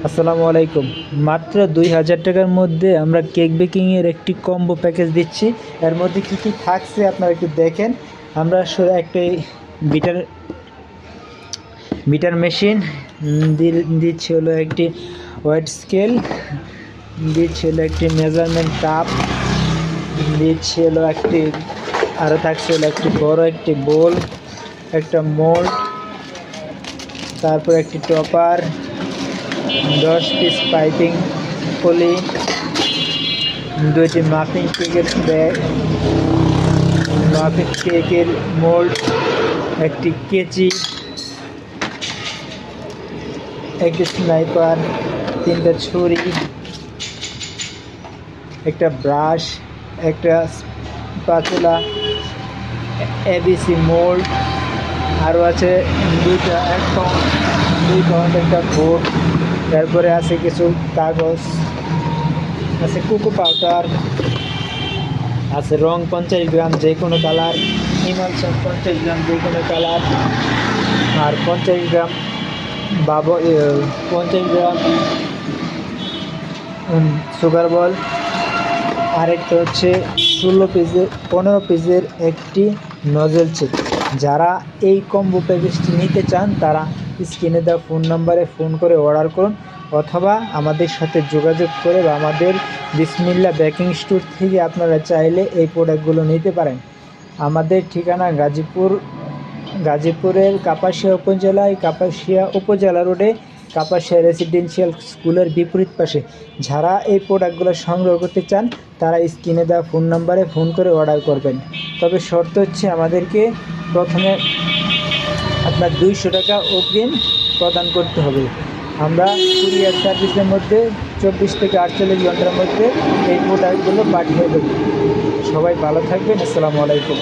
আসসালামু আলাইকুম। মাত্র 2000 টাকার মধ্যে আমরা কেক বেকিংয়ের একটি কম্বো প্যাকেজ দিচ্ছি। এর মধ্যে কী কী থাকছে আপনারা একটু দেখেন। আমরা একটি বিটার বিটার মেশিন দিচ্ছি, হলো একটি ওয়েট স্কেল দিচ্ছি, হলো একটি মেজারমেন্ট কাপ দিচ্ছি, হলো একটি আরও থাকছে হলো একটি বড় একটি বোল, একটা মোল্ড, তারপর একটি টপার, 10 পিস পাইপিং পলি, 2টি মাফিং কেকের ব্যাগ, মাফিং কেকের মোল্ড, একটি কেচি, একটি স্নাইপার, 3টা ছুরি, একটা ব্রাশ, একটা স্প্যাচুলা, এবিসি মোল্ড, আরও আছে 2 পাউন্ড একটা বোর্ড, তারপরে আছে কিছু কাগজ, আছে কোকো পাউডার, আছে রং 50 গ্রাম যে কোনো কালার, ইমালশন 50 গ্রাম যে কোনো কালার, আর 50 গ্রাম 50 গ্রাম সুগার বল, আরেকটা হচ্ছে 15 পিসের একটি নজল চেক। যারা এই কম্বো প্যাকেজটি নিতে চান তারা স্ক্রিনে দেওয়া ফোন নাম্বারে ফোন করে অর্ডার করুন, অথবা আমাদের সাথে যোগাযোগ করে বা আমাদের বিসমিল্লা বেকিং স্টোর থেকে আপনারা চাইলে এই প্রোডাক্টগুলো নিতে পারেন। আমাদের ঠিকানা গাজীপুরের কাপাসিয়া উপজেলায়, কাপাসিয়া উপজেলা রোডে, কাপাসিয়া রেসিডেন্সিয়াল স্কুলের বিপরীত পাশে। যারা এই প্রোডাক্টগুলো সংগ্রহ করতে চান তারা স্ক্রিনে দেওয়া ফোন নাম্বারে ফোন করে অর্ডার করবেন। তবে শর্ত হচ্ছে আমাদেরকে প্রথমে আপনার 200 টাকা অগ্রিম প্রদান করতে হবে। আমরা কুরিয়ার সার্ভিসের মধ্যে 24 থেকে 48 ঘন্টার মধ্যে এই প্রোডাক্টগুলো পাঠিয়ে দেব। সবাই ভালো থাকবেন। আসসালামু আলাইকুম।